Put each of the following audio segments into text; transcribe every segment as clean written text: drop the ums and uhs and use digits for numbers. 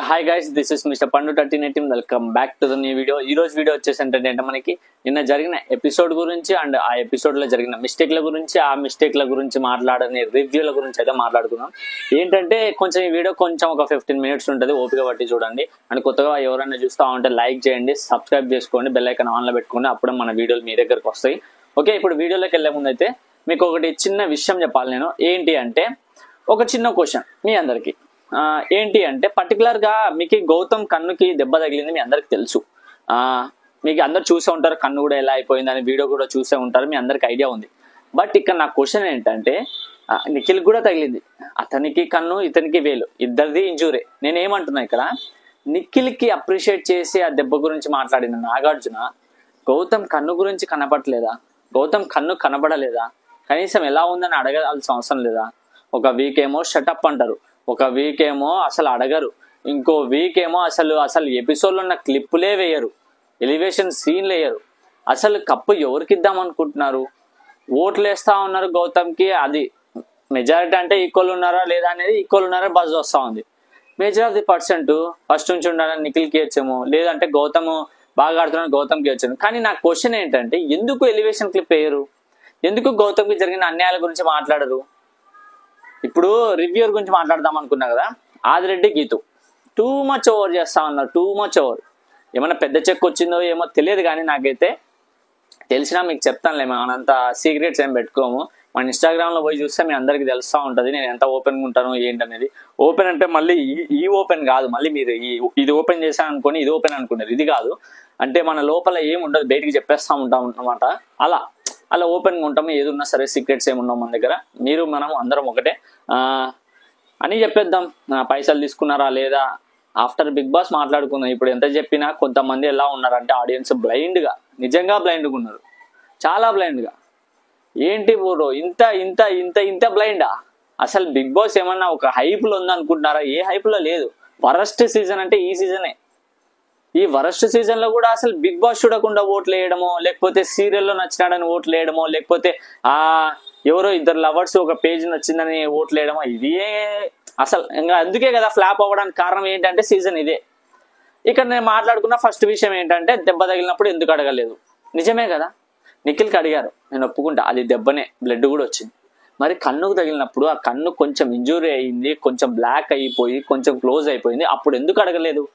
Hi guys, this is mister పండు 1318. Welcome back to the new video. ఈ రోజు video వచ్చేసి ఏంటంటే మనకి నిన్న జరిగిన ఎపిసోడ్ గురించి అండ్ ఆ ఎపిసోడ్ లో జరిగిన మిస్టేక్ల గురించి, ఆ మిస్టేక్ల గురించి మాట్లాడని రివ్యూల గురించి అయితే మాట్లాడుకుందాం. ఏంటంటే కొంచెం ఈ వీడియో కొంచెం ఒక 15 మినిట్స్ ఉంటుంది, ఓపిక పట్టి చూడండి. అండ్ కొత్తగా ఎవరైనా చూస్తా ఉంటే లైక్ చేయండి, సబ్స్క్రైబ్ చేసుకోండి, బెల్ ఐకాన్ ఆన్ లో పెట్టుకోండి. అప్పుడే మన వీడియోలు మీ దగ్గరకు వస్తాయి. ఓకే, ఇప్పుడు వీడియోలోకి వెళ్ళే ముందు అయితే మీకు ఒకటి చిన్న విషయం చెప్పాలి. నేను ఏంటి అంటే ఒక చిన్న క్వశ్చన్ మీ అందరికి. ఏంటి అంటే పర్టికులర్ గా మీకు గౌతమ్ కన్నుకి దెబ్బ తగిలింది మీ అందరికి తెలుసు. మీకు అందరు చూసే ఉంటారు, కన్ను కూడా ఎలా అయిపోయింది అని వీడియో కూడా చూసే ఉంటారు, మీ అందరికి ఐడియా ఉంది. బట్ ఇక్కడ నా క్వశ్చన్ ఏంటంటే నిఖిల్ కూడా తగిలింది, అతనికి కన్ను ఇతనికి వేలు, ఇద్దరిది ఇంజూరీ. నేను ఏమంటున్నా ఇక్కడ, నిఖిల్ కి అప్రిషియేట్ చేసి ఆ దెబ్బ గురించి మాట్లాడిన నాగార్జున గౌతమ్ కన్ను గురించి కనపడలేదా? గౌతమ్ కన్ను కనబడలేదా? కనీసం ఎలా ఉందని అడగాల్సిన అవసరం లేదా? ఒక వీక్ ఏమో షటప్ అంటారు, ఒక వీక్ ఏమో అసలు అడగరు, ఇంకో వీక్ ఏమో అసలు ఎపిసోడ్లో ఉన్న క్లిప్పులే వేయరు, ఎలివేషన్ సీన్లు వేయరు. అసలు కప్పు ఎవరికి ఇద్దాం అనుకుంటున్నారు? ఓట్లు వేస్తా ఉన్నారు గౌతమ్కి, అది మెజారిటీ అంటే ఈక్వల్ ఉన్నారా లేదా అనేది, ఈక్వల్ ఉన్నారా బజ్ వస్తూ ఉంది. Major of the percent first నుంచి ఉండాలని నిఖిల్కి ఇచ్చాము, లేదంటే గౌతమ్ బాగా ఆడుతున్నాడు గౌతమ్కి ఇచ్చాము. కానీ నా క్వశ్చన్ ఏంటంటే ఎందుకు ఎలివేషన్ క్లిప్ వేయరు? ఎందుకు గౌతమ్కి జరిగిన అన్యాయాల గురించి మాట్లాడరు? ఇప్పుడు రివ్యూర్ గురించి మాట్లాడదాం అనుకున్నా కదా, Adireddy Geetu too much over చేస్తా ఉన్నారు, టూ మచ్ ఓవర్. ఏమన్నా పెద్ద చెక్ వచ్చిందో ఏమో తెలియదు, కానీ నాకైతే తెలిసినా మీకు చెప్తానులే. మనంత సీక్రెట్స్ ఏం పెట్టుకోము. మన ఇన్స్టాగ్రామ్లో పోయి చూస్తే మీ అందరికి తెలుస్తూ ఉంటుంది నేను ఎంత ఓపెన్గా ఉంటాను ఏంటనేది. ఓపెన్ అంటే మళ్ళీ ఈ ఓపెన్ కాదు, మళ్ళీ మీరు ఇది ఓపెన్ చేశాను అనుకోని ఇది ఓపెన్ అనుకున్నారు, ఇది కాదు. అంటే మన లోపల ఏముండదు, బయటికి చెప్పేస్తూ ఉంటాం అన్నమాట. అలా ఓపెన్గా ఉంటాము, ఏది ఉన్నా సరే సీక్రెట్స్ ఏమున్నాం మన దగ్గర. మీరు మనం అందరం ఒకటే అని చెప్పేద్దాం. పైసలు తీసుకున్నారా లేదా ఆఫ్టర్ బిగ్ బాస్ మాట్లాడుకుందాం. ఇప్పుడు ఎంత చెప్పినా కొంతమంది ఎలా ఉన్నారంటే ఆడియన్స్ బ్లైండ్గా, నిజంగా బ్లైండ్గా ఉన్నారు, చాలా బ్లైండ్గా. ఏంటి బ్రో ఇంత ఇంత ఇంత ఇంత బ్లైండా? అసలు బిగ్ బాస్ ఏమన్నా ఒక హైప్లో ఉందనుకుంటున్నారా? ఏ హైప్లో లేదు. వరస్ట్ సీజన్ అంటే ఈ సీజనే. ఈ వరస్ట్ సీజన్ లో కూడా అసలు బిగ్ బాస్ చూడకుండా ఓట్లు వేయడమో, లేకపోతే సీరియల్లో నచ్చినాడని ఓట్లు వేయడమో, లేకపోతే ఎవరో ఇద్దరు లవర్స్ ఒక పేజ్ నచ్చిందని ఓట్లు వేయడమో, ఇదే అసలు ఇంకా. అందుకే కదా ఫ్లాప్ అవ్వడానికి కారణం ఏంటంటే సీజన్ ఇదే. ఇక్కడ నేను మాట్లాడుకున్న ఫస్ట్ విషయం ఏంటంటే దెబ్బ తగిలినప్పుడు ఎందుకు అడగలేదు? నిజమే కదా, నిఖిల్కి అడిగారు, నేను ఒప్పుకుంటా, అది దెబ్బనే, బ్లడ్ కూడా వచ్చింది. మరి కన్నుకు తగిలినప్పుడు ఆ కన్ను కొంచెం ఇంజూరీ అయ్యింది, కొంచెం బ్లాక్ అయిపోయి కొంచెం క్లోజ్ అయిపోయింది, అప్పుడు ఎందుకు అడగలేదు?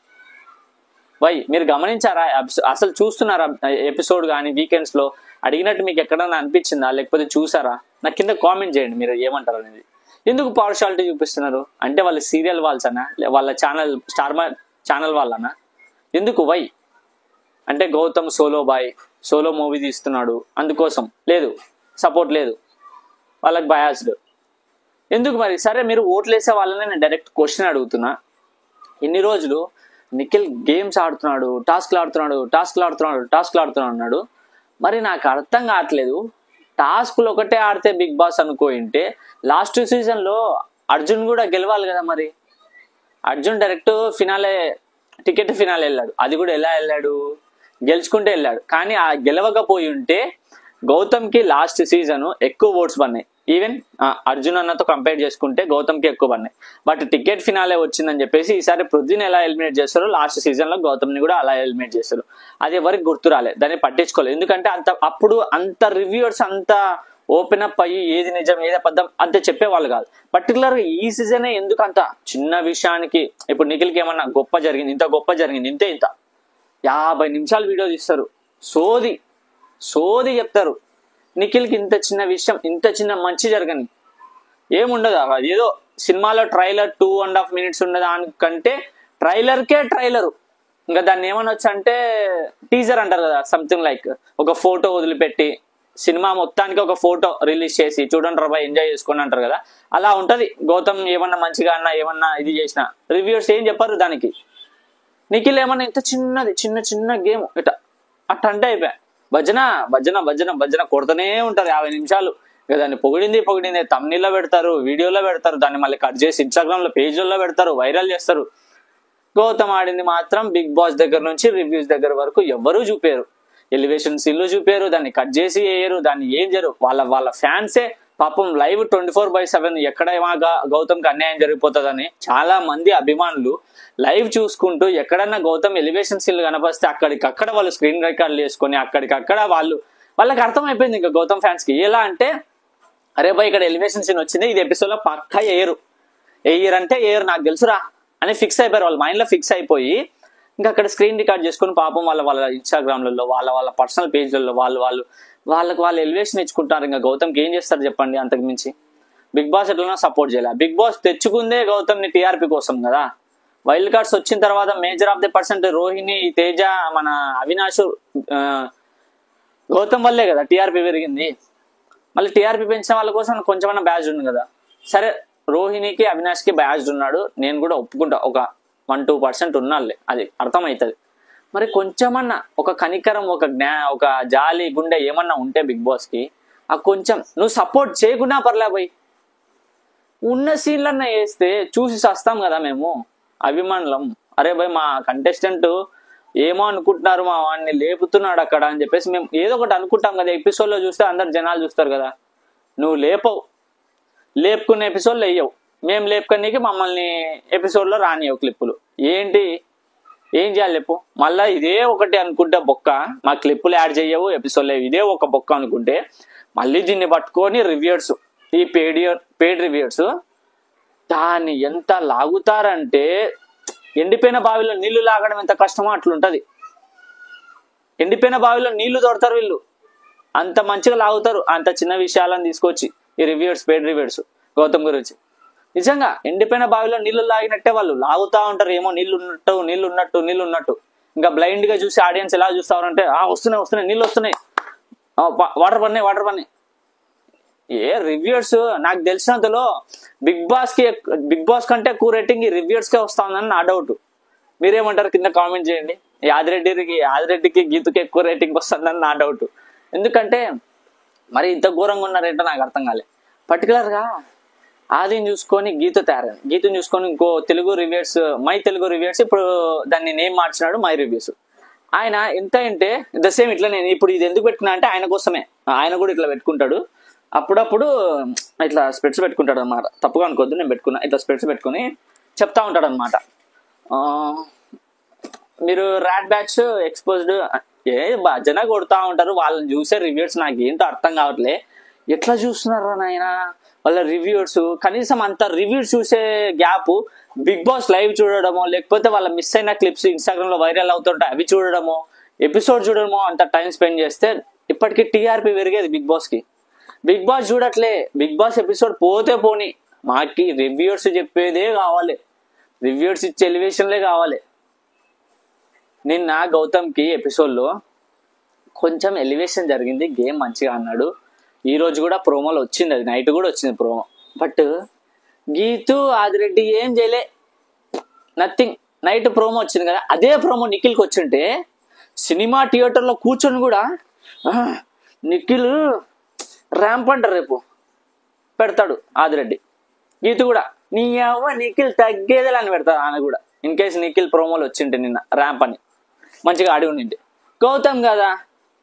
వై? మీరు గమనించారా? అసలు చూస్తున్నారా ఎపిసోడ్ కానీ వీకెండ్స్ లో? అడిగినట్టు మీకు ఎక్కడైనా అనిపించిందా? లేకపోతే చూసారా? నాకు కింద కామెంట్ చేయండి మీరు ఏమంటారు అనేది. ఎందుకు పార్షాలిటీ చూపిస్తున్నారు? అంటే వాళ్ళ సీరియల్ వాళ్ళసనా, వాళ్ళ ఛానల్ స్టార్ ఛానల్ వాళ్ళనా? ఎందుకు? వై? అంటే గౌతమ్ సోలో మూవీ తీస్తున్నాడు అందుకోసం లేదు, సపోర్ట్ లేదు, వాళ్ళకి బయాస్డ్ ఎందుకు? మరి సరే, మీరు ఓట్లేసే వాళ్ళని నేను డైరెక్ట్ క్వశ్చన్ అడుగుతున్నా. ఇన్ని రోజులు నిఖిల్ గేమ్స్ ఆడుతున్నాడు, టాస్క్లు ఆడుతున్నాడు అన్నాడు. మరి నాకు అర్థం కావట్లేదు, టాస్క్లు ఒకటే ఆడితే బిగ్ బాస్ అనుకోయింటే లాస్ట్ సీజన్లో అర్జున్ కూడా గెలవాలి కదా. మరి అర్జున్ డైరెక్ట్ టికెట్ ఫినాలే వెళ్ళాడు. అది కూడా ఎలా వెళ్ళాడు? గెలుచుకుంటే వెళ్ళాడు. కానీ ఆ గెలవకపోయి ఉంటే గౌతమ్కి లాస్ట్ సీజన్ ఎక్కువ ఓట్స్ పడినాయి. ఈవెన్ అర్జున్ అన్నతో కంపేర్ చేసుకుంటే గౌతమ్కి ఎక్కువ పడినాయి. బట్ టికెట్ ఫినాలే వచ్చిందని చెప్పేసి ఈసారి పృథ్వీని ఎలా ఎలిమినేట్ చేస్తారో లాస్ట్ సీజన్లో గౌతమ్ని కూడా అలా ఎలిమినేట్ చేస్తారు. అది ఎవరికి గుర్తు రాలేదు, దాన్ని పట్టించుకోలేదు. ఎందుకంటే అప్పుడు అంత రివ్యూవర్స్ అంత ఓపెన్ అప్ అయ్యి ఏది నిజం ఏది అబద్ధం అంత చెప్పేవాళ్ళు కాదు. పర్టికులర్గా ఈ సీజనే ఎందుకు అంత చిన్న విషయానికి, ఇప్పుడు నిఖిల్కి ఏమన్నా గొప్ప జరిగింది, ఇంత 50 నిమిషాలు వీడియో తీస్తారు, సోది చెప్తారు. నిఖిల్కి ఇంత చిన్న విషయం, ఇంత చిన్న మంచి జరగని ఏముండదు. ఏదో సినిమాలో ట్రైలర్ 2.5 minutes ఉండదు అనుకంటే ట్రైలరు ఇంకా దాన్ని ఏమనొచ్చు అంటే టీజర్ అంటారు కదా, సంథింగ్ లైక్ ఒక ఫోటో వదిలిపెట్టి సినిమా మొత్తానికి ఒక ఫోటో రిలీజ్ చేసి చూడండి రా బాయ్ ఎంజాయ్ చేసుకోండి అంటారు కదా, అలా ఉంటది. గౌతమ్ ఏమన్నా మంచిగా అన్నా ఏమన్నా ఇది చేసినా రివ్యూర్స్ ఏం చెప్పారు దానికి. నిఖిల్ ఏమన్నా ఇంత చిన్న గేమ్ అట్ట అంటే అయిపోయా, భజన కొడుతూనే ఉంటారు 50 నిమిషాలు. ఇక దాన్ని పొగిడింది తమ్నీల్లో పెడతారు, వీడియోలో పెడతారు, దాన్ని మళ్ళీ కట్ చేసి ఇన్స్టాగ్రామ్ లో పేజ్లలో పెడతారు, వైరల్ చేస్తారు. గౌతమ్ ఆడింది మాత్రం బిగ్ బాస్ దగ్గర నుంచి రివ్యూస్ దగ్గర వరకు ఎవ్వరూ చూపారు, ఎలివేషన్ సీన్లు చూపారు, దాన్ని కట్ చేసి వేయరు, దాన్ని ఏం చేయరు. వాళ్ళ ఫ్యాన్సే పాపం లైవ్ 24/7 ఎక్కడ గౌతమ్కి అన్యాయం జరిగిపోతుందని చాలా మంది అభిమానులు లైవ్ చూసుకుంటూ ఎక్కడన్నా గౌతమ్ ఎలివేషన్ సీన్లు కనపస్తే అక్కడికక్కడ వాళ్ళు స్క్రీన్ రికార్డులు చేసుకొని అక్కడికక్కడ వాళ్ళకి అర్థమైపోయింది ఇంకా గౌతమ్ ఫ్యాన్స్ కి. ఎలా అంటే అరే బాయ్ ఇక్కడ ఎలివేషన్ సీన్ వచ్చింది, ఇది ఎపిసోడ్ లో పక్కా అంటే నాకు తెలుసురా అని ఫిక్స్ అయిపోయారు. వాళ్ళ మైండ్ లో ఫిక్స్ అయిపోయి ఇంకా అక్కడ స్క్రీన్ రికార్డ్ చేసుకుని పాపం వాళ్ళ ఇన్స్టాగ్రామ్లలో వాళ్ళ పర్సనల్ పేజ్లలో వాళ్ళకి ఎలివేషన్ ఇచ్చుకుంటారు. ఇంకా గౌతమ్కి ఏం చేస్తారు చెప్పండి? అంతకు మించి బిగ్ బాస్ ఎట్లనో సపోర్ట్ చేయాలి. బిగ్ బాస్ తెచ్చుకుందే గౌతమ్ని టీఆర్పీ కోసం కదా. వైల్డ్ కార్డ్స్ వచ్చిన తర్వాత major of the percent Rohini, Teja, మన అవినాష్, గౌతమ్ వల్లే కదా టీఆర్పీ పెరిగింది. మళ్ళీ టీఆర్పీ పెంచిన వాళ్ళ కోసం కొంచెమన్నా బ్యాజ్ ఉంది కదా. సరే రోహిణికి అవినాష్కి బ్యాజ్ ఉన్నాడు, నేను కూడా ఒప్పుకుంటా, ఒక 1-2% ఉన్నాళ్ళే, అది అర్థమవుతుంది. మరి కొంచెమన్నా ఒక కనికరం, ఒక జాలి గుండె ఏమన్నా ఉంటే బిగ్ బాస్కి ఆ కొంచెం నువ్వు సపోర్ట్ చేయకుండా పర్లే పోయి ఉన్న సీన్లన్నా వేస్తే చూసి వస్తాం కదా మేము అభిమానులం. అరే భయ్ మా కంటెస్టెంట్ ఏమో అనుకుంటున్నారు, మా వాడిని లేపుతున్నాడు అక్కడ అని చెప్పేసి మేము ఏదో ఒకటి అనుకుంటాం కదా. ఎపిసోడ్లో చూస్తే అందరు జనాలు చూస్తారు కదా. నువ్వు లేపుకునే ఎపిసోడ్లో వేయవు, మేము లేపుకనీకి మమ్మల్ని ఎపిసోడ్లో రానియవు క్లిప్పులు. ఏం చేయాలి చెప్పు? మళ్ళీ ఇదే ఒకటి అనుకుంటే బొక్క, మా క్లిప్పులు యాడ్ చేయవు, ఎపిసోడ్లో ఇదే ఒక బొక్క అనుకుంటే మళ్ళీ దీన్ని పట్టుకొని రివ్యూర్స్, ఈ పెయిడ్ రివ్యూర్స్ దాన్ని ఎంత లాగుతారంటే ఎండిపోయిన బావిలో నీళ్లు లాగడం ఎంత కష్టమో అట్లుంటది. ఎండిపోయిన బావిలో నీళ్లు దొడతారు వీళ్ళు, అంత మంచిగా లాగుతారు అంత చిన్న విషయాలను తీసుకొచ్చి ఈ రివ్యూర్స్, పెయిడ్ రివ్యూర్స్ గౌతమ్ గురించి. నిజంగా ఎండిపోయిన బావిలో నీళ్లు లాగినట్టే వాళ్ళు లాగుతా ఉంటారు. ఏమో నీళ్లు ఉన్నట్టు ఇంకా బ్లైండ్ గా చూసి ఆడియన్స్ ఎలా చూస్తారంటే వస్తున్నాయి నీళ్ళు వస్తున్నాయి, వాటర్ పడినాయి. ఏ రివ్యూర్స్ నాకు తెలిసినంతలో బిగ్ బాస్ కంటే ఎక్కువ రేటింగ్ ఈ రివ్యూర్స్ కే వస్తా ఉందని నా డౌట్. మీరేమంటారు? కింద కామెంట్ చేయండి. ఆదిరెడ్డికి గీతుకి ఎక్కువ రేటింగ్ వస్తుందని నా డౌట్. ఎందుకంటే మరి ఇంత ఘోరంగా ఉన్నారేంటో నాకు అర్థం కాలే. పర్టికులర్ గా ఆదిని చూసుకొని గీతుని చూసుకొని ఇంకో తెలుగు రివ్యూర్స్, మై తెలుగు రివ్యూర్స్ ఇప్పుడు దాన్ని నేమ్ మార్చినాడు మై రివ్యూస్. ఆయన ఎంత అంటే ద సేమ్ ఇట్లా నేను ఇప్పుడు ఇది ఎందుకు పెట్టుకున్నా అంటే ఆయన కోసమే. ఆయన కూడా ఇట్లా పెట్టుకుంటాడు అప్పుడప్పుడు, ఇట్లా స్పెట్స్ పెట్టుకుంటాడు అనమాట. తప్పుగా అనుకోవద్దు, నేను పెట్టుకున్నా ఇట్లా స్పెట్స్ పెట్టుకుని చెప్తా ఉంటాడు అనమాట. మీరు ర్యాట్ బ్యాచ్ ఎక్స్పోజ్డ్ భజన కొడతా ఉంటారు, వాళ్ళని చూసే రివ్యూర్స్ నాకు ఏంటో అర్థం కావట్లే. ఎట్లా చూస్తున్నారా నాయన వాళ్ళ రివ్యూర్స్? కనీసం అంత రివ్యూస్ చూసే గ్యాప్ బిగ్ బాస్ లైవ్ చూడడమో, లేకపోతే వాళ్ళ మిస్ అయిన క్లిప్స్ ఇన్స్టాగ్రామ్ లో వైరల్ అవుతుంటాయి అవి చూడడమో, ఎపిసోడ్ చూడడమో అంత టైం స్పెండ్ చేస్తే ఇప్పటికీ టీఆర్పీ పెరిగేది బిగ్ బాస్ కి. బిగ్ బాస్ చూడట్లే. బిగ్ బాస్ ఎపిసోడ్ పోతే పోని, మాకి రివ్యూర్స్ చెప్పేదే కావాలి, రివ్యూర్స్ ఇచ్చే ఎలివేషన్లే కావాలి. నిన్న గౌతమ్కి ఎపిసోడ్లో కొంచెం ఎలివేషన్ జరిగింది, గేమ్ మంచిగా అన్నాడు. ఈ రోజు కూడా ప్రోమోలో వచ్చింది, అది నైట్ కూడా వచ్చింది ప్రోమో. బట్ గీతు ఆదిరెడ్డి ఏం చేయలే, నథింగ్. నైట్ ప్రోమో వచ్చింది కదా, అదే ప్రోమో నిఖిల్కి వచ్చింటే సినిమా థియేటర్లో కూర్చొని కూడా నిఖిల్ ర్యాంప్ అంటారు రేపు పెడతాడు ఆదిరెడ్డి. గీతు కూడా నీ అవ్వ నిఖిల్ తగ్గేదేలా అని పెడతాడు ఆయన కూడా. ఇన్ కేసు నిఖిల్ ప్రోమోలో వచ్చింటే నిన్న ర్యాంప్ అని మంచిగా ఆడి ఉండింది. గౌతమ్ కదా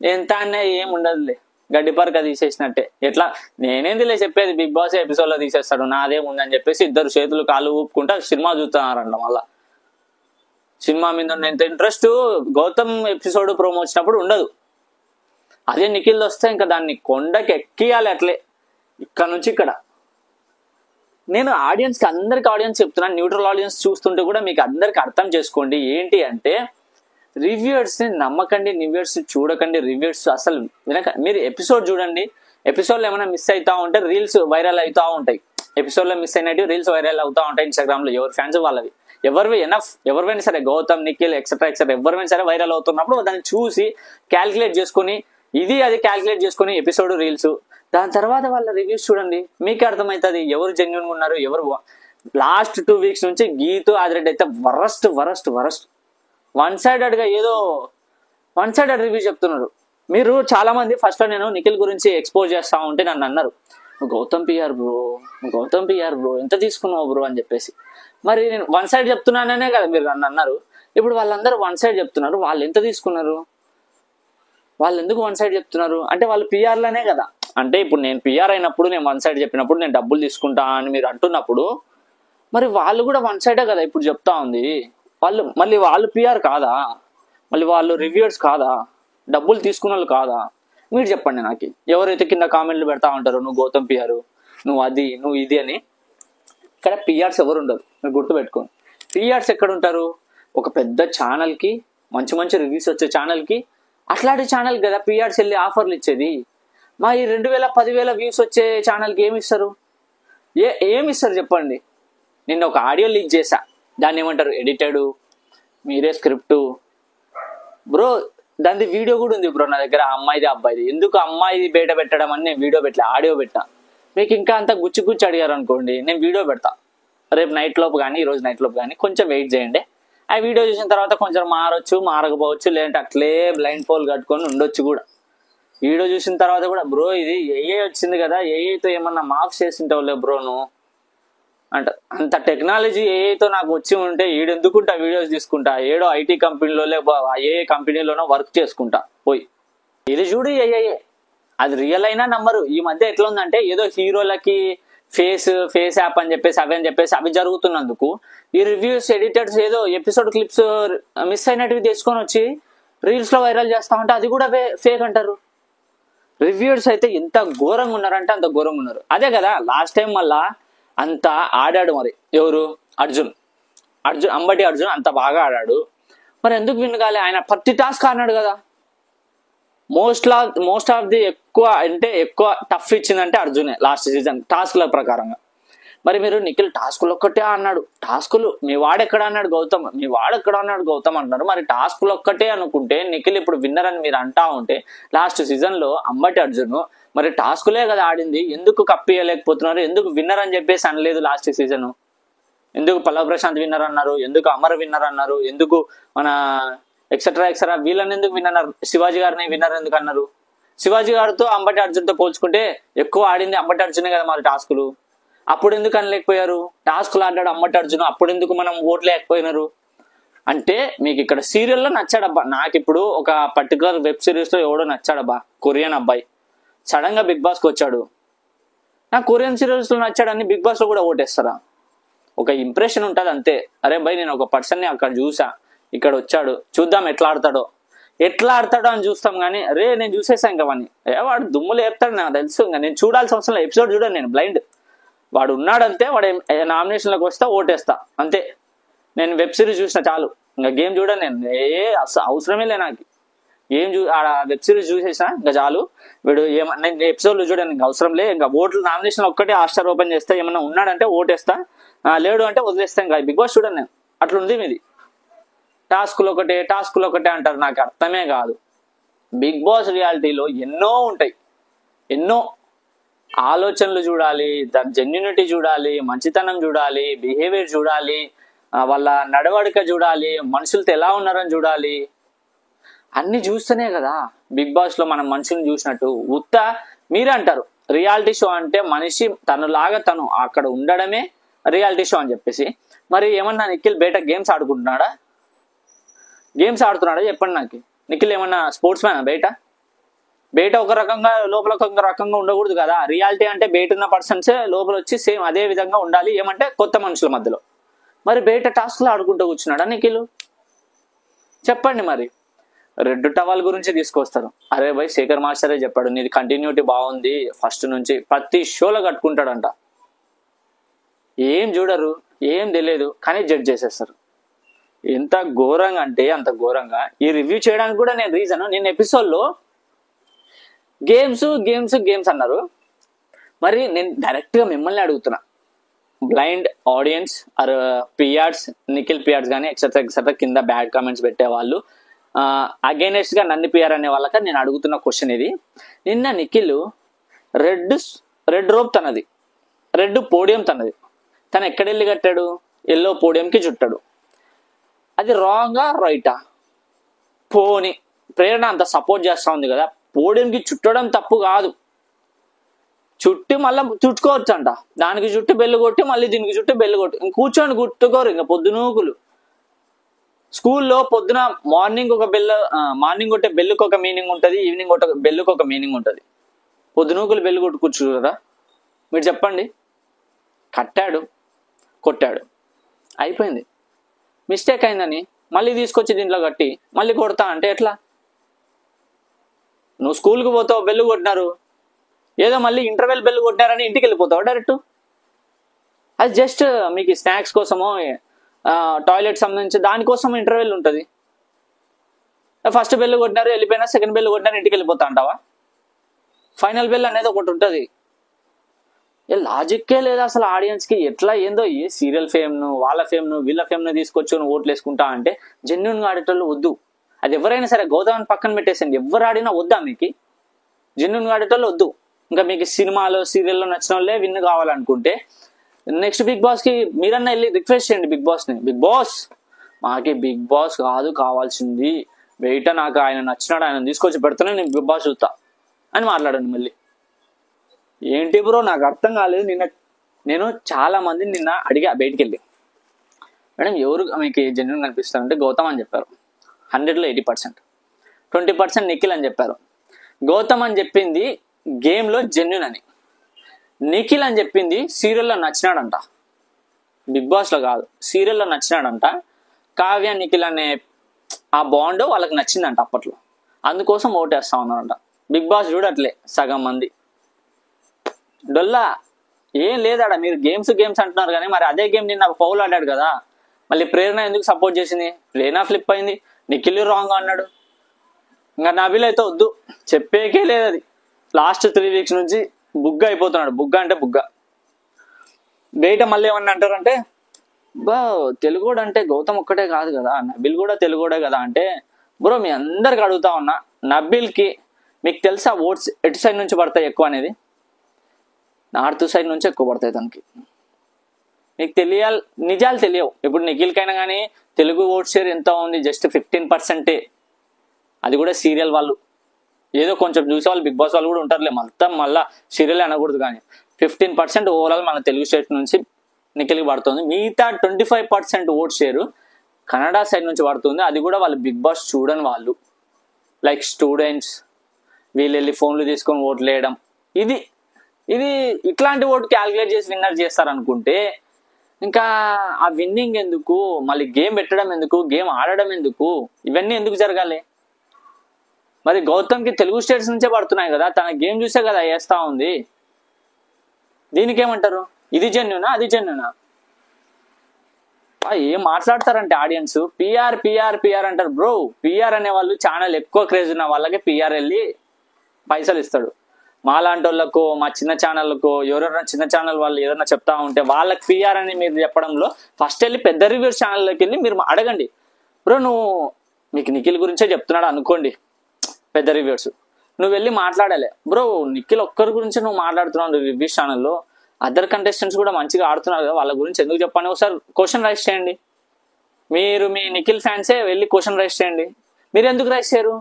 ఎంత అన్నా ఏం ఉండదులే, గడ్డిపరక తీసేసినట్టే. ఎట్లా నేనేందిలే చెప్పేది, బిగ్ బాస్ ఎపిసోడ్ లో తీసేస్తాడు నాదేముందని చెప్పేసి ఇద్దరు చేతులు కాళ్ళు ఊపుకుంటా సినిమా చూస్తున్నారంట. మళ్ళా సినిమా మీద ఎంత ఇంట్రెస్ట్ గౌతమ్ ఎపిసోడ్ ప్రోమో వచ్చినప్పుడు ఉండదు. అదే నిఖిల్ వస్తే ఇంకా దాన్ని కొండకి ఎక్కియాలి అట్లే, ఇక్కడ నుంచి ఇక్కడ. నేను అందరికి ఆడియన్స్ చెప్తున్నాను, న్యూట్రల్ ఆడియన్స్ చూస్తుంటే కూడా మీకు అందరికి అర్థం చేసుకోండి. ఏంటి అంటే రివ్యూర్స్ ని నమ్మకండి, రివ్యూర్స్ చూడకండి, రివ్యూర్స్ అసలు వినక. మీరు ఎపిసోడ్ చూడండి, ఎపిసోడ్లో ఏమైనా మిస్ అవుతా ఉంటే రీల్స్ వైరల్ అవుతా ఉంటాయి. ఎపిసోడ్లో మిస్ అయినట్టు రీల్స్ వైరల్ అవుతా ఉంటాయి ఇన్స్టాగ్రామ్ లో. ఎవరి ఫ్యాన్స్ వాళ్ళవి, ఎవరివైనా సరే, గౌతమ్, నిఖిల్ ఎక్సెట్రా ఎవరివైనా సరే వైరల్ అవుతున్నప్పుడు దాన్ని చూసి క్యాల్కులేట్ చేసుకుని అది క్యాల్కులేట్ చేసుకుని ఎపిసోడ్ రీల్స్, దాని తర్వాత వాళ్ళ రివ్యూస్ చూడండి, మీకే అర్థమవుతుంది ఎవరు జెన్యున్ గా ఉన్నారు ఎవరు. లాస్ట్ 2 వీక్స్ నుంచి గీతు ఆదిరెడ్డి అయితే వరస్ట్ వన్ సైడెడ్ రివ్యూ చెప్తున్నారు. మీరు చాలా మంది ఫస్ట్ లో నేను నిఖిల్ గురించి ఎక్స్పోజ్ చేస్తా ఉంటే నన్ను అన్నారు, గౌతమ్ పిఆర్ బ్రో ఎంత తీసుకున్నావు బ్రో అని చెప్పేసి. మరి నేను వన్ సైడ్ చెప్తున్నాననే కదా మీరు నన్ను అన్నారు. ఇప్పుడు వాళ్ళందరూ వన్ సైడ్ చెప్తున్నారు, వాళ్ళు ఎంత తీసుకున్నారు, వాళ్ళు ఎందుకు వన్ సైడ్ చెప్తున్నారు అంటే వాళ్ళు పిఆర్లనే కదా. అంటే ఇప్పుడు నేను పిఆర్ అయినప్పుడు, నేను వన్ సైడ్ చెప్పినప్పుడు నేను డబ్బులు తీసుకుంటా అని మీరు అంటున్నప్పుడు, మరి వాళ్ళు కూడా వన్ సైడే కదా ఇప్పుడు చెప్తా ఉంది. వాళ్ళు పిఆర్ కాదా? మళ్ళీ వాళ్ళు రివ్యూవర్స్ కాదా? డబ్బులు తీసుకున్న వాళ్ళు కాదా? మీరు చెప్పండి నాకు. ఎవరైతే కింద కామెంట్లు పెడతా ఉంటారు, నువ్వు గౌతమ్ పిఆర్, నువ్వు అది, నువ్వు ఇది అని. ఇక్కడ పిఆర్స్ ఎవరు ఉండరు, మీరు గుర్తుపెట్టుకోండి. పిఆర్స్ ఎక్కడ ఉంటారు? ఒక పెద్ద ఛానల్కి, మంచి మంచి రివ్యూస్ వచ్చే ఛానల్కి, అట్లాంటి ఛానల్ కదా పిఆర్స్ వెళ్ళి ఆఫర్లు ఇచ్చేది. మా ఈ 2000 10,000 వ్యూస్ వచ్చే ఛానల్కి ఏమి ఇస్తారు? ఏమిస్తారు చెప్పండి? నిన్న ఒక ఆడియో లీక్ చేశా, దాన్ని ఏమంటారు, ఎడిటెడ్, మీరే స్క్రిప్ట్ బ్రో. దాని వీడియో కూడా ఉంది బ్రో నా దగ్గర, అమ్మాయిది అబ్బాయిది. ఎందుకు అమ్మాయిది బయట పెట్టడం అని నేను వీడియో పెట్టలే, ఆడియో పెట్టా. మీకు ఇంకా అంత గుచ్చి అడిగారు అనుకోండి, నేను వీడియో పెడతా రేపు నైట్ లోపు కానీ, ఈరోజు నైట్ లోపు కానీ. కొంచెం వెయిట్ చేయండి. ఆ వీడియో చూసిన తర్వాత కొంచెం మారొచ్చు, మారకపోవచ్చు, లేదంటే అట్లే బ్లైండ్ ఫోల్ కట్టుకొని ఉండొచ్చు కూడా. వీడియో చూసిన తర్వాత కూడా బ్రో ఇది ఏఐ వచ్చింది కదా, ఏఐతో ఏమన్నా మార్క్స్ చేసింటావులే బ్రో నువ్వు అంత టెక్నాలజీ ఏఐతో నాకు వచ్చి ఉంటే ఈడెందుకుంటా వీడియోస్ తీసుకుంటా, ఏడో ఐటీ కంపెనీలో ఏ కంపెనీలోనో వర్క్ చేసుకుంటా పోయి. ఇది చూడు ఏఐ, అది రియల్ అయినా నమ్మరు. ఈ మధ్య ఎట్లా ఉందంటే, ఏదో హీరోలకి ఫేస్ యాప్ అని చెప్పేసి అవి జరుగుతున్నందుకు ఈ రివ్యూస్ ఎడిటర్స్ ఏదో ఎపిసోడ్ క్లిప్స్ మిస్ అయినట్టువి తీసుకొని వచ్చి రీల్స్ లో వైరల్ చేస్తా ఉంటే అది కూడా ఫేక్ అంటారు. రివ్యూర్స్ అయితే ఎంత ఘోరంగా ఉన్నారంటే అంత ఘోరంగా ఉన్నారు. అదే కదా లాస్ట్ టైం మళ్ళా అంత ఆడాడు. మరి ఎవరు? అర్జున్ అంబటి అర్జున్ అంత బాగా ఆడాడు. మరి ఎందుకు విన్ కాలే? ఆయన ప్రతి టాస్క్ ఆడినాడు కదా. మోస్ట్ ఆఫ్ ది ఎక్కువ టఫ్ ఇచ్చిందంటే అర్జునే లాస్ట్ సీజన్ టాస్క్ల ప్రకారంగా. మరి మీరు నిఖిల్ టాస్కులు ఒక్కటే అన్నాడు, టాస్కులు మీ వాడెక్కడ అన్నాడు గౌతమ్ అంటున్నారు. మరి టాస్కులు ఒక్కటే అనుకుంటే నిఖిల్ ఇప్పుడు విన్నర్ అని మీరు అంటా ఉంటే, లాస్ట్ సీజన్ లో అంబటి అర్జున్ మరి టాస్కులే కదా ఆడింది, ఎందుకు కప్పియలేకపోతున్నారు? ఎందుకు విన్నర్ అని చెప్పేసి అనలేదు లాస్ట్ సీజన్? ఎందుకు పల్లవ ప్రశాంత్ విన్నర్ అన్నారు? ఎందుకు అమర్ విన్నర్ అన్నారు? ఎందుకు మన ఎక్సెట్రా వీళ్ళని ఎందుకు విన్నర్ అన్నారు? శివాజీ గారిని విన్నర్ ఎందుకు అన్నారు? శివాజీ గారితో అంబటి అర్జున్తో పోల్చుకుంటే ఎక్కువ ఆడింది అంబటి అర్జునే కదా మరి టాస్కులు. అప్పుడు ఎందుకు అనలేకపోయారు? టాస్కులు ఆడాడు అంబటి అర్జున్, అప్పుడు ఎందుకు మనం ఓట్లేకపోయినారు? అంటే మీకు ఇక్కడ సీరియల్లో నచ్చాడబ్బా. నాకు ఇప్పుడు ఒక పర్టికులర్ వెబ్ సిరీస్ లో ఎవడో నచ్చాడబ్బా, కొరియన్ అబ్బాయి. సడన్ గా బిగ్ బాస్కి వచ్చాడు. నాకు కొరియన్ సిరీస్ లో నచ్చాడని బిగ్ బాస్ లో కూడా ఓటేస్తారా? ఒక ఇంప్రెషన్ ఉంటుంది అంతే. అరే భయ్ నేను ఒక పర్సన్ని అక్కడ చూసా, ఇక్కడ వచ్చాడు, చూద్దాం ఎట్లా ఆడతాడో అని చూస్తాం. కానీ అరే నేను చూసేసాను ఇంకా వాడిని, వాడు దుమ్ములు వేపుతాడు నాకు తెలుసు. ఇంకా నేను చూడాల్సిన అవసరం లేదు, ఎపిసోడ్ చూడండి, నేను బ్లైండ్. వాడు ఉన్నాడంతే, వాడు నామినేషన్లోకి వస్తా ఓటేస్తా అంతే. నేను వెబ్ సిరీస్ చూసిన చాలు, ఇంకా గేమ్ చూడను నేను. అవసరమే లే నాకు గేమ్ వెబ్ సిరీస్ చూసేసిన ఇంకా చాలు. వీడు నేను ఎపిసోడ్లు చూడను, ఇంకా అవసరం లే. ఇంకా ఓట్లు నామినేషన్ ఒక్కటే హాట్‌స్టార్ ఓపెన్ చేస్తా, ఏమన్నా ఉన్నాడంటే ఓటేస్తా, లేడు అంటే వదిలేస్తా. ఇంకా బిగ్ బాస్ చూడండి నేను. అట్లుంది మీది. టాస్కులు ఒకటే అంటారు, నాకు అర్థమే కాదు. బిగ్ బాస్ రియాలిటీలో ఎన్నో ఉంటాయి, ఎన్నో ఆలోచనలు చూడాలి, దాని జెన్యూనిటీ చూడాలి, మంచితనం చూడాలి, బిహేవియర్ చూడాలి, వాళ్ళ నడవడిక చూడాలి, మనుషులతో ఎలా ఉన్నారని చూడాలి. అన్ని చూస్తేనే కదా బిగ్ బాస్ లో మనం మనుషుల్ని చూసినట్టు. మీరే అంటారు రియాలిటీ షో అంటే మనిషి తనలాగా తను అక్కడ ఉండడమే రియాలిటీ షో అని చెప్పేసి. మరి ఏమన్నా నిఖిల్ బయట గేమ్స్ ఆడుతున్నాడా చెప్పండి నాకు. నిఖిల్ ఏమన్నా స్పోర్ట్స్ మ్యాన్? బయట ఒక రకంగా లోపల ఒక రకంగా ఉండకూడదు కదా. రియాలిటీ అంటే బయట ఉన్న పర్సన్సే లోపల వచ్చి సేమ్ అదే విధంగా ఉండాలి. ఏమంటే కొత్త మనుషుల మధ్యలో. మరి బయట టాస్క్లు ఆడుకుంటూ కూర్చున్నాడా నిఖిల్? చెప్పండి. మరి రెడ్ టవల్ గురించి తీసుకొస్తారు. అరే భయ్ శేఖర్ మాస్టరే చెప్పాడు, నీది కంటిన్యూటీ బాగుంది, ఫస్ట్ నుంచి ప్రతి షోలో కట్టుకుంటాడంట. ఏం చూడరు, ఏం తెలియదు, కానీ జడ్జ్ చేసేస్తారు. ఎంత ఘోరంగా అంటే అంత ఘోరంగా. ఈ రివ్యూ చేయడానికి కూడా నేను రీజన్, నేను ఎపిసోడ్లో గేమ్స్ అన్నారు. మరి నేను డైరెక్ట్గా మిమ్మల్ని అడుగుతున్నా, blind audience or PRs, Nikhil PRs కానీ ఎక్సెట్రా కింద బ్యాడ్ కామెంట్స్ పెట్టేవాళ్ళు, అగైనెస్ట్ గా నన్ను పిఆర్ అనే వాళ్ళక నేను అడుగుతున్న క్వశ్చన్ ఇది. నిన్న నిఖిల్ రెడ్ రోప్ తనది, రెడ్ పోడియం తనది, తను ఎక్కడెళ్ళి కట్టాడు? ఎల్లో పోడియంకి చుట్టాడు. అది రాంగా రైటా? పోని ప్రేరణ అంత సపోర్ట్ చేస్తా ఉంది కదా, పోడియంకి చుట్టడం తప్పు కాదు. చుట్టి మళ్ళీ చుట్టుకోవచ్చు అంట, దానికి చుట్టూ బెల్లు కొట్టి మళ్ళీ దీనికి చుట్టూ బెల్లు కొట్టి కూర్చొని గుట్టుకోరు. ఇంకా పొద్దునూకులు స్కూల్లో పొద్దున మార్నింగ్ కొట్టే బెల్లుకి ఒక మీనింగ్ ఉంటుంది, ఈవినింగ్ బెల్లుకి ఒక మీనింగ్ ఉంటుంది. పొద్దునూకులు బెల్లు కొట్టుకూర్చు కదా, మీరు చెప్పండి. కట్టాడు, కొట్టాడు, అయిపోయింది. మిస్టేక్ అయిందని మళ్ళీ తీసుకొచ్చి దీంట్లో కట్టి మళ్ళీ కొడతా అంటే ఎట్లా? నువ్వు స్కూల్కి పోతావు, బెల్లు కొట్టినారు, ఏదో మళ్ళీ ఇంటర్వెల్ బెల్లు కొట్టినారని ఇంటికి వెళ్ళిపోతావు డైరెక్ట్. అది జస్ట్ మీకు స్నాక్స్ కోసమో టాయిలెట్ సంబంధించి దానికోసం ఇంటర్వెల్ ఉంటుంది. ఫస్ట్ బెల్లు కొట్టినారు వెళ్ళిపోయినా, సెకండ్ బెల్లు కొట్టినారు ఇంటికి వెళ్ళిపోతా అంటావా? ఫైనల్ బెల్ అనేది ఒకటి ఉంటుంది. లాజిక్కే లేదా అసలు ఆడియన్స్కి. ఎట్లా ఏందో ఏ సీరియల్ ఫేమ్ను, వాళ్ళ ఫేమ్ను, వీళ్ళ ఫేమ్ను తీసుకొచ్చి నువ్వు ఓట్లు వేసుకుంటా అంటే జెన్యున్గా ఆడేటోళ్ళు వద్దు. అది ఎవరైనా సరే గౌతమ్ పక్కన పెట్టేసండి, ఎవరు ఆడినా వద్దా మీకు? జెన్యున్గా ఆడేటోళ్ళు వద్దు. ఇంకా మీకు సినిమాలో సీరియల్లో నచ్చిన వాళ్ళే విన్ కావాలనుకుంటే నెక్స్ట్ బిగ్ బాస్కి మీరన్నా వెళ్ళి రిక్వెస్ట్ చేయండి బిగ్ బాస్ని. బిగ్ బాస్, మాకి బిగ్ బాస్ కాదు కావాల్సింది, బయట నాకు ఆయన నచ్చినాడు, ఆయన తీసుకొచ్చి పెడుతున్నా, నేను బిగ్ బాస్ చూస్తా అని మాట్లాడండి. మళ్ళీ ఏంటి బ్రో నాకు అర్థం కాలేదు. నేను చాలా మందిని నిన్న అడిగా బయటికి వెళ్ళి, మేడం ఎవరు మీకు జెన్యున్ కనిపిస్తారంటే గౌతమ్ అని చెప్పారు. 100లో 80%. 20% నిఖిల్ అని చెప్పారు. గౌతమ్ అని చెప్పింది గేమ్లో జెన్యున్ అని, నిఖిల్ అని చెప్పింది సీరియల్లో నచ్చినాడంట, బిగ్ బాస్లో కాదు సీరియల్లో నచ్చినాడంట. కావ్య నిఖిల్ అనే ఆ బాండ్ వాళ్ళకి నచ్చిందంట అప్పట్లో, అందుకోసం ఓటేస్తా ఉన్నారంట. బిగ్ బాస్ చూడట్లే సగం మంది. డొల్లా ఏం లేదాడ. మీరు గేమ్స్ అంటున్నారు కానీ మరి అదే గేమ్ నిన్న ఫౌల్ ఆడాడు కదా, మళ్ళీ ప్రేరణ ఎందుకు సపోర్ట్ చేసింది? ప్రేరణ ఫ్లిప్ అయింది, నిఖిల్ రాంగ్ అన్నాడు. ఇంకా నబిల్ అయితే వద్దు, చెప్పేకే లేదు. అది లాస్ట్ 3 వీక్స్ నుంచి బుగ్గ అయిపోతున్నాడు. బుగ్గ అంటే బుగ్గ. బయట మళ్ళీ ఏమన్నా అంటారంటే తెలుగుడు అంటే గౌతమ్ ఒక్కటే కాదు కదా, నబిల్ కూడా తెలుగుడే కదా అంటే, బ్రో మీ అందరికి అడుగుతా ఉన్నా, నబిల్కి మీకు తెలుసా ఓట్స్ ఎటు సైడ్ నుంచి పడతాయి ఎక్కువ అనేది? నార్త్ సైడ్ నుంచి ఎక్కువ పడతాయి తనకి. మీకు తెలియాలి, నిజాలు తెలియవు. ఇప్పుడు నిఖిల్కైనా కానీ తెలుగు ఓట్ షేర్ ఎంత ఉంది? జస్ట్ 15%. అది కూడా సీరియల్ వాళ్ళు, ఏదో కొంచెం చూసే వాళ్ళు బిగ్ బాస్ వాళ్ళు కూడా ఉంటారులే, మొత్తం మళ్ళీ సీరియల్ అనకూడదు. కానీ 15% ఓవరాల్ మన తెలుగు స్టేట్ నుంచి నిఖిల్కి పడుతుంది. మిగతా 25% ఓట్ షేరు కన్నడ సైడ్ నుంచి పడుతుంది. అది కూడా వాళ్ళు బిగ్ బాస్ చూడని వాళ్ళు, లైక్ స్టూడెంట్స్, వీళ్ళు వెళ్ళి ఫోన్లు తీసుకొని ఓట్లు వేయడం. ఇది ఇట్లాంటి ఓటు క్యాల్కులేట్ చేసి విన్నర్ చేస్తారనుకుంటే ఇంకా ఆ విన్నింగ్ ఎందుకు? మళ్ళీ గేమ్ పెట్టడం ఎందుకు? గేమ్ ఆడడం ఎందుకు? ఇవన్నీ ఎందుకు జరగాలి? మరి గౌతమ్కి తెలుగు స్టేట్స్ నుంచే పడుతున్నాయి కదా, తన గేమ్ చూసే కదా వేస్తా ఉంది. దీనికేమంటారు? ఇది జెన్యునా, అది జెన్యునా? ఏం మాట్లాడతారంటే ఆడియన్స్ పిఆర్ పిఆర్ పిఆర్ అంటారు. బ్రో పిఆర్ అనే వాళ్ళు ఛానల్ ఎక్కువ క్రేజ్ ఉన్న వాళ్ళకి పిఆర్ వెళ్ళి పైసలు ఇస్తాడు. మాలాంటి వాళ్ళకు, మా చిన్న ఛానళ్ళకు, ఎవరైనా చిన్న ఛానల్ వాళ్ళు ఏదైనా చెప్తా ఉంటే వాళ్ళకి పిఆర్ అని మీరు చెప్పడంలో ఫస్ట్ వెళ్ళి పెద్ద రివ్యూస్ ఛానల్లోకి వెళ్ళి మీరు అడగండి. బ్రో నువ్వు మీకు నిఖిల్ గురించే చెప్తున్నాడు అనుకోండి, పెద్ద రివ్యూస్, నువ్వు వెళ్ళి మాట్లాడాలి. బ్రో నిఖిల్ ఒక్కరి గురించి నువ్వు మాట్లాడుతున్నావు రివ్యూస్ ఛానల్లో, అదర్ కంటెస్టెంట్స్ కూడా మంచిగా ఆడుతున్నారు కదా, వాళ్ళ గురించి ఎందుకు చెప్పండి? ఒకసారి క్వశ్చన్ రైజ్ చేయండి. మీరు మీ నిఖిల్ ఫ్యాన్సే వెళ్ళి క్వశ్చన్ రైజ్ చేయండి. మీరు ఎందుకు రైజ్ చేయరు?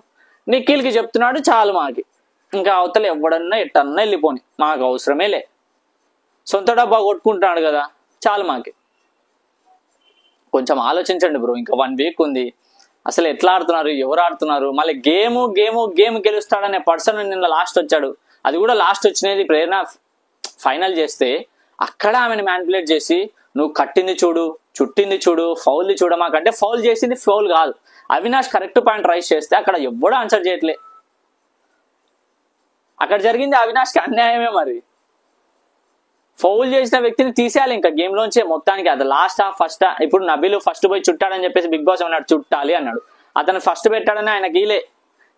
నిఖిల్కి చెప్తున్నాడు చాలు, మాకి ఇంకా అవతల ఎవడన్నా ఎట్టన్నా వెళ్ళిపోని, మాకు అవసరమే లే, సొంత డబ్బా కొట్టుకుంటున్నాడు కదా చాలు మాకి. కొంచెం ఆలోచించండి బ్రో. ఇంకా 1 వీక్ ఉంది, అసలు ఎట్లా ఆడుతున్నారు, ఎవరు ఆడుతున్నారు? మళ్ళీ గేమ్ గెలుస్తాడనే పర్సన్ నిన్న లాస్ట్ వచ్చాడు. అది కూడా లాస్ట్ వచ్చినది ప్రేరణ ఫైనల్ చేస్తే అక్కడ ఆమెను మ్యానిపులేట్ చేసి నువ్వు కట్టింది చూడు, చుట్టింది చూడు, ఫౌల్ది చూడ, మాకంటే ఫౌల్ చేసింది ఫౌల్ కాదు. అవినాష్ కరెక్ట్ పాయింట్ రైజ్ చేస్తే అక్కడ ఎవ్వడూ ఆన్సర్ చేయట్లే. అక్కడ జరిగింది అవినాష్కి అన్యాయమే. మరి ఫౌల్ చేసిన వ్యక్తిని తీసేయాలి ఇంకా గేమ్ లోంచే మొత్తానికి. అది లాస్ట్ హాఫ్ ఫస్ట్ ఇప్పుడు నబిల్ ఫస్ట్ పోయి చుట్టాడని చెప్పేసి బిగ్ బాస్ అన్నాడు, చుట్టాలి అన్నాడు. అతను ఫస్ట్ పెట్టాడని ఆయన గీలే,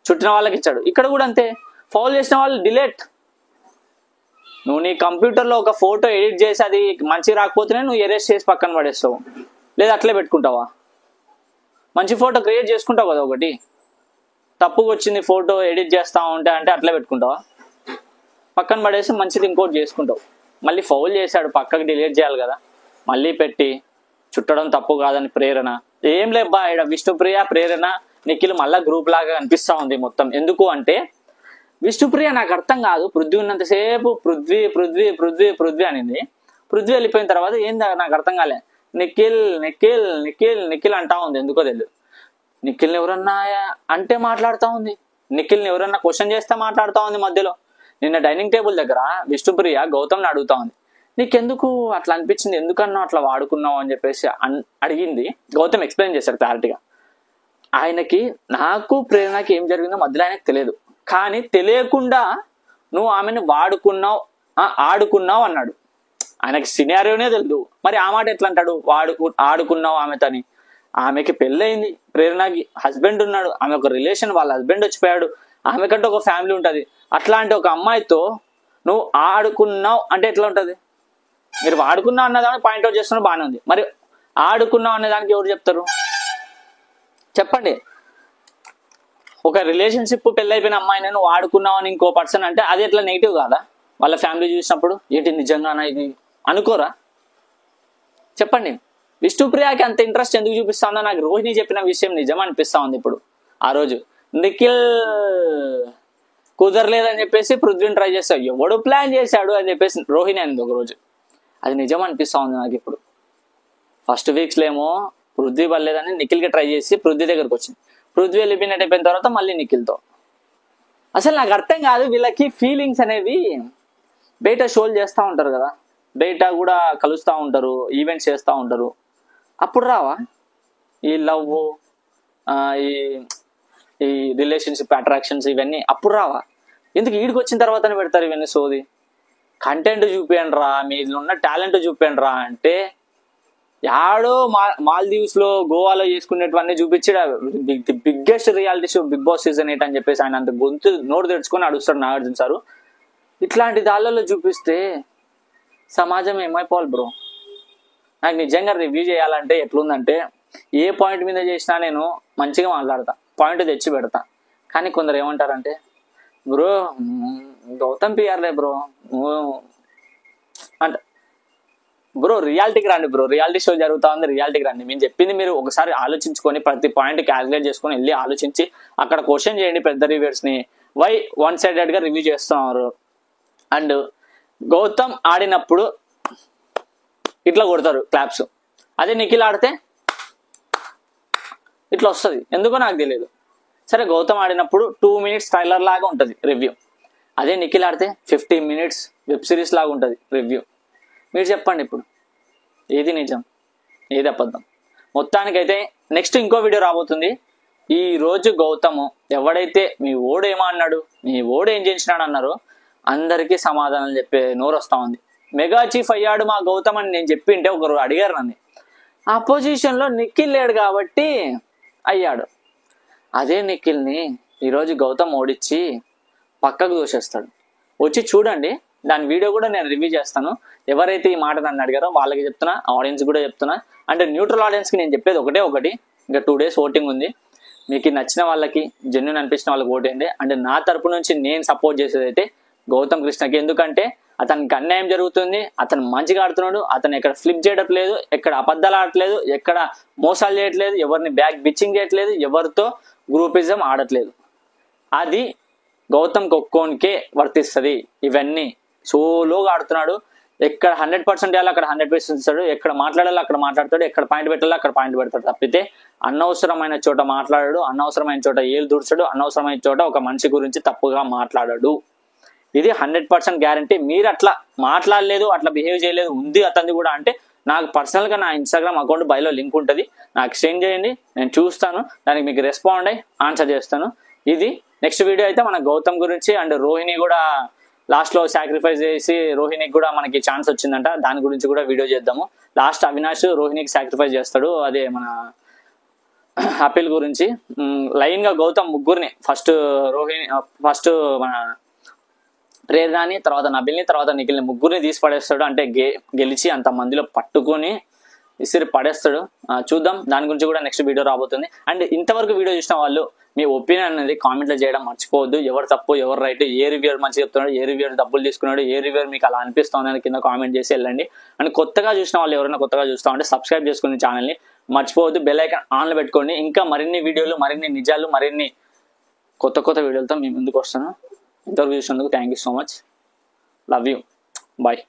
చుట్టిన వాళ్ళకి ఇచ్చాడు. ఇక్కడ కూడా అంతే, ఫౌల్ చేసిన వాళ్ళు డిలేట్. నువ్వు నీ కంప్యూటర్లో ఒక ఫోటో ఎడిట్ చేసి అది మంచి రాకపోతేనే నువ్వు ఎరేస్ చేసి పక్కన పడేస్తావు, లేదా అట్లే పెట్టుకుంటావా? మంచి ఫోటో క్రియేట్ చేసుకుంటావు కదా, ఒకటి తప్పుగా వచ్చింది ఫోటో ఎడిట్ చేస్తా ఉంటే అంటే అట్లే పెట్టుకుంటావా? పక్కన పడేసి మంచిది ఇంకోటి చేసుకుంటావు. మళ్ళీ ఫౌల్ చేశాడు, పక్కకు డిలీట్ చేయాలి కదా, మళ్ళీ పెట్టి చుట్టడం తప్పు కాదని ప్రేరణ. ఏం లేబ్బా ఇక్కడ విష్ణుప్రియ, ప్రేరణ, నిఖిల్ మళ్ళా గ్రూప్ లాగా అనిపిస్తా ఉంది మొత్తం. ఎందుకు అంటే విష్ణుప్రియ నాకు అర్థం కాదు, పృథ్వీ ఉన్నంతసేపు పృథ్వీ పృథ్వీ పృథ్వీ పృథ్వీ అనింది. పృథ్వీ వెళ్ళిపోయిన తర్వాత ఏంది నాకు అర్థం కాలే, నిఖిల్ నిఖిల్ నిఖిల్ నిఖిల్ అంటా ఉంది. ఎందుకో తెలియదు. నిఖిల్ని ఎవరన్నా అంటే మాట్లాడుతూ ఉంది, నిఖిల్ని ఎవరన్నా క్వశ్చన్ చేస్తే మాట్లాడుతూ ఉంది మధ్యలో. నిన్న డైనింగ్ టేబుల్ దగ్గర విష్ణుప్రియ గౌతమ్ని అడుగుతా ఉంది, నీకెందుకు అట్లా అనిపించింది, ఎందుకన్నా అట్లా వాడుకున్నావు అని చెప్పేసి అడిగింది. గౌతమ్ ఎక్స్ప్లెయిన్ చేశాడు క్లారిటీగా. ఆయనకి నాకు ప్రేరణకి ఏం జరిగిందో మధ్యలో ఆయనకు తెలియదు, కానీ తెలియకుండా నువ్వు ఆమెను వాడుకున్నావు ఆడుకున్నావు అన్నాడు. ఆయనకి సినారియోనే తెలియదు, మరి ఆ మాట ఎట్లా అంటాడు ఆడుకున్నావు ఆమెతోని? ఆమెకి పెళ్ళయింది, ప్రేరణకి హస్బెండ్ ఉన్నాడు, ఆమె ఒక రిలేషన్, వాళ్ళ హస్బెండ్ వచ్చిపోయాడు, ఆమెకంటే ఒక ఫ్యామిలీ ఉంటుంది. అట్లాంటి ఒక అమ్మాయితో నువ్వు ఆడుకున్నావు అంటే ఎట్లా ఉంటుంది? మీరు వాడుకున్నావు అన్నదాన్ని పాయింట్అవుట్ చేస్తున్నా బాగానే ఉంది, మరి ఆడుకున్నావు అన్నదానికి ఎవరు చెప్తారు చెప్పండి? ఒక రిలేషన్షిప్ పెళ్ళైపోయిన అమ్మాయిని నువ్వు ఆడుకున్నావు అని ఇంకో పర్సన్ అంటే అది ఎట్లా నెగిటివ్ కాదా? వాళ్ళ ఫ్యామిలీ చూసినప్పుడు ఏంటి నిజంగానా ఇది అనుకోరా చెప్పండి? విష్ణుప్రియకి అంత ఇంట్రెస్ట్ ఎందుకు చూపిస్తుందో నాకు రోహిణి చెప్పిన విషయం నిజం అనిపిస్తా ఉంది ఇప్పుడు. ఆ రోజు నిఖిల్ కుదరలేదని చెప్పేసి పృథ్వీని ట్రై చేస్తాడు, ఎవడు ప్లాన్ చేశాడు అని చెప్పేసి రోహిణి అనేది ఒక రోజు, అది నిజం అనిపిస్తా ఉంది నాకు ఇప్పుడు. ఫస్ట్ వీక్స్లో ఏమో పృథ్వీ పర్లేదని నిఖిల్కి ట్రై చేసి పృథ్వీ దగ్గరకు వచ్చింది, పృథ్వీ ఎలిమినేట్ అయిపోయిన తర్వాత మళ్ళీ నిఖిల్తో. అసలు నాకు అర్థం కాదు, వీళ్ళకి ఫీలింగ్స్ అనేవి బయట షోలు చేస్తూ ఉంటారు కదా, బయట కూడా కలుస్తూ ఉంటారు, ఈవెంట్స్ చేస్తూ ఉంటారు, అప్పుడు రావా ఈ లవ్ ఈ రిలేషన్షిప్ అట్రాక్షన్స్ ఇవన్నీ అప్పుడు రావా? ఎందుకు ఈడికి వచ్చిన తర్వాతనే పెడతారు ఇవన్నీ సోది? కంటెంట్ చూపించండి రా, మీలో ఉన్న టాలెంట్ చూపించండి రా అంటే యాడో మాల్దీవ్స్ లో గోవాలో చేసుకునేటివన్నీ చూపించి biggest reality show Bigg Boss season 8 అని చెప్పేసి ఆయన అంత గొంతు నోరు తెరుచుకొని అడుగుతాడు నాగార్జున సారు. ఇట్లాంటి దాళ్ళలో చూపిస్తే సమాజం ఏమైపోవాలి బ్రో? నాకు నిజంగా రివ్యూ చేయాలంటే ఎట్లుందంటే, ఏ పాయింట్ మీద చేసినా నేను మంచిగా మాట్లాడతా, పాయింట్ తెచ్చి పెడతా. కానీ కొందరు ఏమంటారంటే, బ్రో గౌతమ్ పిఆర్లే బ్రో అంట. బ్రో రియాలిటీకి రండి బ్రో, రియాలిటీ షో జరుగుతా ఉంది, రియాలిటీకి రండి. మేము చెప్పింది మీరు ఒకసారి ఆలోచించుకొని ప్రతి పాయింట్ క్యాల్కులేట్ చేసుకొని వెళ్ళి ఆలోచించి అక్కడ క్వశ్చన్ చేయండి పెద్ద రివ్యూర్స్ని. వై వన్ సైడెడ్గా రివ్యూ చేస్తున్నారు? అండ్ గౌతమ్ ఆడినప్పుడు ఇట్లా కొడతారు క్లాప్స్, అదే నిఖిల్ ఆడితే ఇట్లా వస్తుంది, ఎందుకో నాకు తెలియదు. సరే గౌతమ్ ఆడినప్పుడు 2 minutes ట్రైలర్ లాగా ఉంటుంది రివ్యూ, అదే నిఖిల్ ఆడితే 15 minutes వెబ్ సిరీస్ లాగా ఉంటుంది రివ్యూ. మీరు చెప్పండి ఇప్పుడు ఏది నిజం ఏది అబద్ధం? మొత్తానికైతే నెక్స్ట్ ఇంకో వీడియో రాబోతుంది. ఈ రోజు గౌతమ్ ఎవడైతే మీ ఓడు ఏమో అన్నాడు, మీ ఓడు ఏం చేసినాడు అన్నారో అందరికీ సమాధానం చెప్పే నోరు వస్తూ ఉంది. మెగా చీఫ్ అయ్యాడు మా గౌతమ్ అని నేను చెప్పింటే ఒకరు అడిగారు నన్ను, ఆ పొజిషన్లో నిఖిల్ లేడు కాబట్టి అయ్యాడు. అదే నిఖిల్ని ఈరోజు గౌతమ్ ఓడించి పక్కకు దోషేస్తాడు. వచ్చి చూడండి, దాని వీడియో కూడా నేను రివ్యూ చేస్తాను. ఎవరైతే ఈ మాట నన్ను అడిగారో వాళ్ళకి చెప్తున్నా, ఆడియన్స్ కూడా చెప్తున్నా. అంటే న్యూట్రల్ ఆడియన్స్కి నేను చెప్పేది ఒకటి, ఇంకా 2 days ఓటింగ్ ఉంది. మీకు నచ్చిన వాళ్ళకి, జెన్యూన్ అనిపించిన వాళ్ళకి ఓటేయండి. అంటే నా తరపు నుంచి నేను సపోర్ట్ చేసేది అయితే గౌతమ్ కృష్ణకి. ఎందుకంటే అతనికి అన్యాయం జరుగుతుంది, అతను మంచిగా ఆడుతున్నాడు, అతను ఎక్కడ ఫ్లిప్ చేయడం లేదు, ఎక్కడ అబద్ధాలు ఆడట్లేదు, ఎక్కడ మోసాలు చేయట్లేదు, ఎవరిని బ్యాక్ బిచ్చింగ్ చేయట్లేదు, ఎవరితో గ్రూపిజం ఆడట్లేదు. అది గౌతమ్ ఒక్కోనికే వర్తిస్తుంది. ఇవన్నీ సోలోగా ఆడుతున్నాడు, ఎక్కడ 100% చేయాలో అక్కడ 100% ఇస్తాడు, ఎక్కడ మాట్లాడాలో అక్కడ మాట్లాడతాడు, ఎక్కడ పాయింట్ పెట్టాలో అక్కడ పాయింట్ పెడతాడు. తప్పితే అనవసరమైన చోట మాట్లాడాడు, అనవసరమైన చోట ఏలు దూడ్చాడు, అనవసరమైన చోట ఒక మనిషి గురించి తప్పుగా మాట్లాడాడు. ఇది 100% గ్యారంటీ. మీరు అట్లా మాట్లాడలేదు, అట్లా బిహేవ్ చేయలేదు, ఉంది అతనిది కూడా అంటే నాకు పర్సనల్గా నా ఇన్స్టాగ్రామ్ అకౌంట్ బయోలో లింక్ ఉంటుంది, నాకు సెండ్ చేయండి, నేను చూస్తాను, దానికి మీకు రెస్పాండ్ అయ్యి ఆన్సర్ చేస్తాను. ఇది నెక్స్ట్ వీడియో అయితే మన గౌతమ్ గురించి. అండ్ రోహిణి కూడా లాస్ట్లో సాక్రిఫైస్ చేసి రోహిణికి కూడా మనకి ఛాన్స్ వచ్చిందంట, దాని గురించి కూడా వీడియో చేద్దాము. లాస్ట్ అవినాష్ రోహిణికి సాక్రిఫైస్ చేస్తాడు, అదే మన అపిల్ గురించి. లైన్గా గౌతమ్ ముగ్గురిని ఫస్ట్ మన ప్రేరణని, తర్వాత నబిల్ని, తర్వాత నిఖిల్ని ముగ్గురిని తీసి పడేస్తాడు. అంటే గెలిచి అంత మందిలో పట్టుకొని ఇసిరి పడేస్తాడు. చూద్దాం, దాని గురించి కూడా నెక్స్ట్ వీడియో రాబోతుంది. అండ్ ఇంతవరకు వీడియో చూసిన వాళ్ళు మీ ఒపీనియన్ అనేది కామెంట్లో చేయడం మర్చిపోవద్దు. ఎవరు తప్పు ఎవరు రైట్, ఏ రివ్యూర్ మంచిగా చెప్తున్నాడు, ఏ రివ్యూర్ డబ్బులు తీసుకున్నాడు, ఏ రివ్యూర్ మీకు అలా అనిపిస్తుంది అని కింద కామెంట్ చేసి వెళ్ళండి. అండ్ కొత్తగా చూసిన వాళ్ళు ఎవరైనా కొత్తగా చూస్తా ఉంటే సబ్స్క్రైబ్ చేసుకుని ఛానల్ని మర్చిపోవద్దు, బెల్ ఐకాన్ ఆన్లో పెట్టుకోండి. ఇంకా మరిన్ని వీడియోలు, మరిన్ని నిజాలు, మరిన్ని కొత్త వీడియోలతో మీ ముందుకు వస్తాను. ఇంతవరకు చూసినందుకు thank you so much. Love you. Bye.